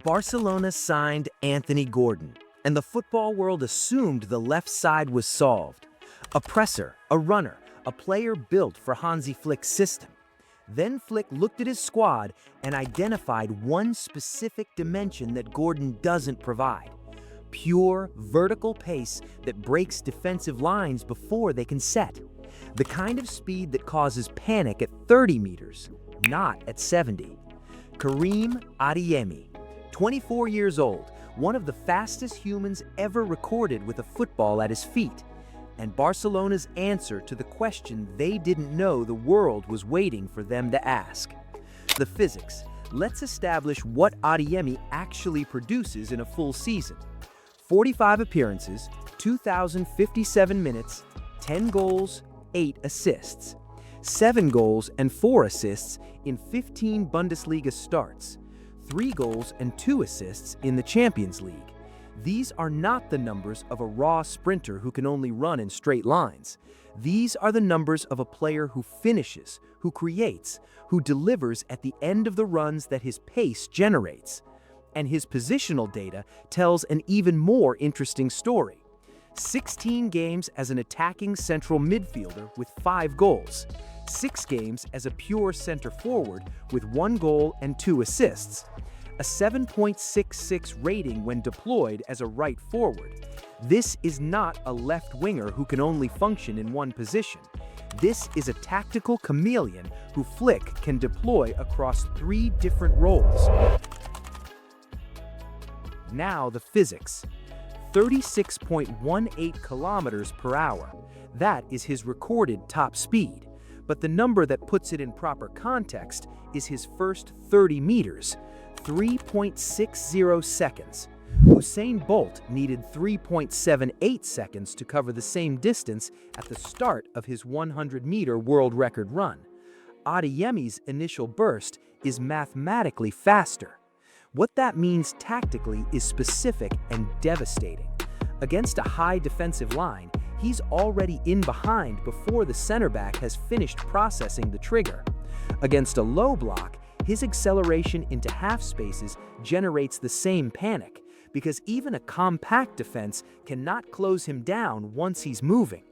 Barcelona signed Anthony Gordon, and the football world assumed the left side was solved. A presser, a runner, a player built for Hansi Flick's system. Then Flick looked at his squad and identified one specific dimension that Gordon doesn't provide: pure vertical pace that breaks defensive lines before they can set. The kind of speed that causes panic at 30 meters, not at 70. Karim Adeyemi, 24 years old, one of the fastest humans ever recorded with a football at his feet, and Barcelona's answer to the question they didn't know the world was waiting for them to ask. The physics. Let's establish what Adeyemi actually produces in a full season. 45 appearances, 2,057 minutes, 10 goals, 8 assists. 7 goals and 4 assists in 15 Bundesliga starts. 3 goals and 2 assists in the Champions League. These are not the numbers of a raw sprinter who can only run in straight lines. These are the numbers of a player who finishes, who creates, who delivers at the end of the runs that his pace generates. And his positional data tells an even more interesting story. 16 games as an attacking central midfielder with 5 goals. 6 games as a pure center forward with 1 goal and 2 assists. A 7.66 rating when deployed as a right forward. This is not a left winger who can only function in one position. This is a tactical chameleon who Flick can deploy across 3 different roles. Now the physics. 36.18 kilometers per hour. That is his recorded top speed. But the number that puts it in proper context is his first 30 meters, 3.60 seconds. Usain Bolt needed 3.78 seconds to cover the same distance at the start of his 100-meter world record run. Adeyemi's initial burst is mathematically faster. What that means tactically is specific and devastating. Against a high defensive line, he's already in behind before the center back has finished processing the trigger. Against a low block, his acceleration into half spaces generates the same panic, because even a compact defense cannot close him down once he's moving.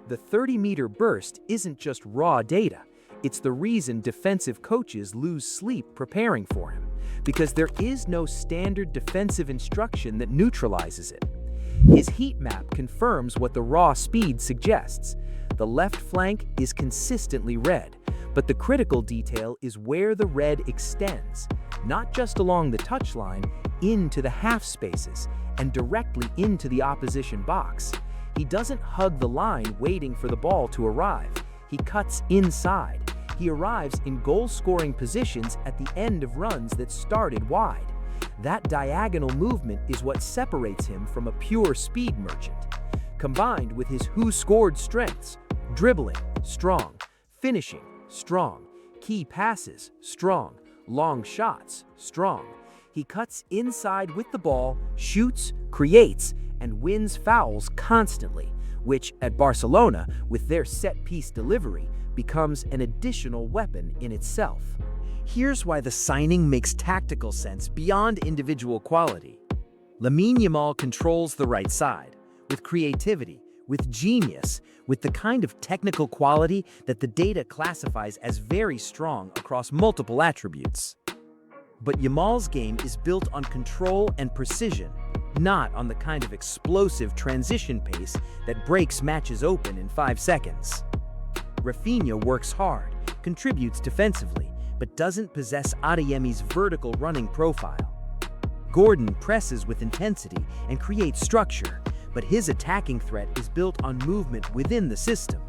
The 30-meter burst isn't just raw data. It's the reason defensive coaches lose sleep preparing for him, because there is no standard defensive instruction that neutralizes it. His heat map confirms what the raw speed suggests. The left flank is consistently red, but the critical detail is where the red extends, not just along the touchline, into the half spaces and directly into the opposition box. He doesn't hug the line waiting for the ball to arrive. He cuts inside. He arrives in goal-scoring positions at the end of runs that started wide. That diagonal movement is what separates him from a pure speed merchant. Combined with his who-scored strengths: dribbling, strong; finishing, strong; key passes, strong; long shots, strong. He cuts inside with the ball, shoots, creates, and wins fouls constantly, which, at Barcelona, with their set-piece delivery, becomes an additional weapon in itself. Here's why the signing makes tactical sense beyond individual quality. Lamine Yamal controls the right side, with creativity, with genius, with the kind of technical quality that the data classifies as very strong across multiple attributes. But Yamal's game is built on control and precision, not on the kind of explosive transition pace that breaks matches open in 5 seconds. Rafinha works hard, contributes defensively, but doesn't possess Adeyemi's vertical running profile. Gordon presses with intensity and creates structure, but his attacking threat is built on movement within the system,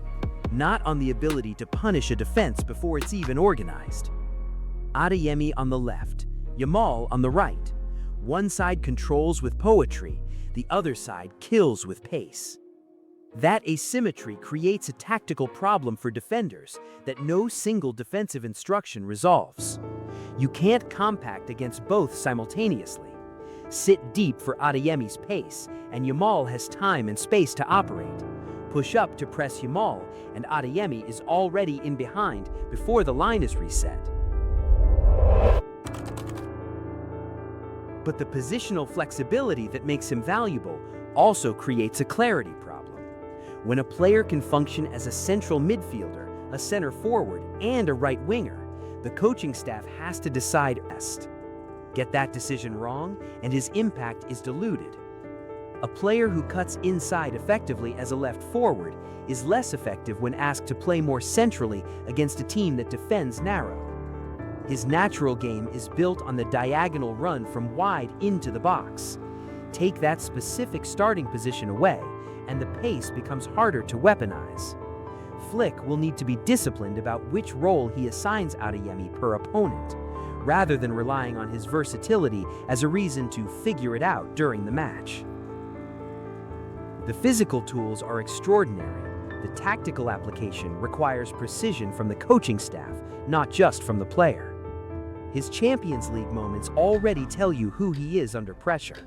not on the ability to punish a defense before it's even organized. Adeyemi on the left, Yamal on the right. One side controls with poetry, the other side kills with pace. That asymmetry creates a tactical problem for defenders that no single defensive instruction resolves. You can't compact against both simultaneously. Sit deep for Adeyemi's pace, and Yamal has time and space to operate. Push up to press Yamal, and Adeyemi is already in behind before the line is reset. But the positional flexibility that makes him valuable also creates a clarity problem. When a player can function as a central midfielder, a center forward, and a right winger, the coaching staff has to decide best. Get that decision wrong, and his impact is diluted. A player who cuts inside effectively as a left forward is less effective when asked to play more centrally against a team that defends narrow. His natural game is built on the diagonal run from wide into the box. Take that specific starting position away, and the pace becomes harder to weaponize. Flick will need to be disciplined about which role he assigns Adeyemi per opponent, rather than relying on his versatility as a reason to figure it out during the match. The physical tools are extraordinary. The tactical application requires precision from the coaching staff, not just from the player. His Champions League moments already tell you who he is under pressure.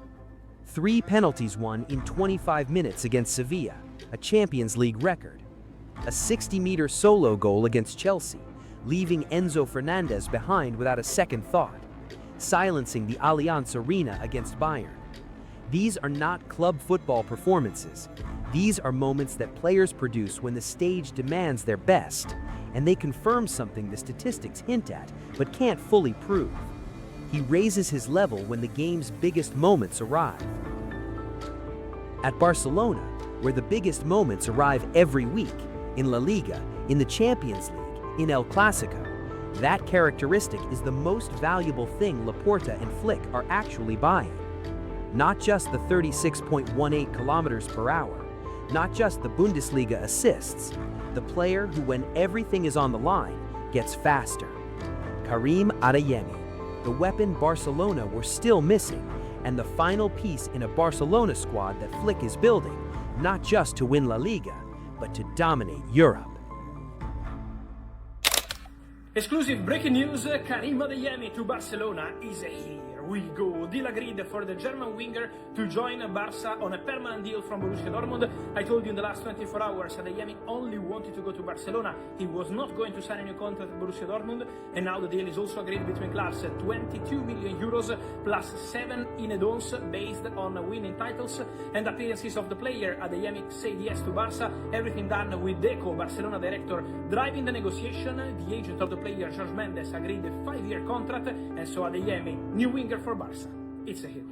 3 penalties won in 25 minutes against Sevilla, a Champions League record. A 60-meter solo goal against Chelsea, leaving Enzo Fernandez behind without a second thought. Silencing the Allianz Arena against Bayern. These are not club football performances. These are moments that players produce when the stage demands their best, and they confirm something the statistics hint at but can't fully prove. He raises his level when the game's biggest moments arrive. At Barcelona, where the biggest moments arrive every week, in La Liga, in the Champions League, in El Clasico, that characteristic is the most valuable thing Laporta and Flick are actually buying. Not just the 36.18 kilometers per hour, not just the Bundesliga assists, the player who, when everything is on the line, gets faster. Karim Adeyemi, the weapon Barcelona were still missing, and the final piece in a Barcelona squad that Flick is building, not just to win La Liga, but to dominate Europe. Exclusive breaking news, Karim Adeyemi to Barcelona is here. We go. Deal agreed for the German winger to join Barca on a permanent deal from Borussia Dortmund. I told you in the last 24 hours, Adeyemi only wanted to go to Barcelona. He was not going to sign a new contract with Borussia Dortmund, and now the deal is also agreed between clubs. 22 million euros plus 7 in add-ons based on winning titles and appearances of the player. Adeyemi said yes to Barca. Everything done with Deco, Barcelona director, driving the negotiation. The agent of the player, Jorge Mendes, agreed a 5-year contract, and so Adeyemi, new winger for Barca. It's a hit.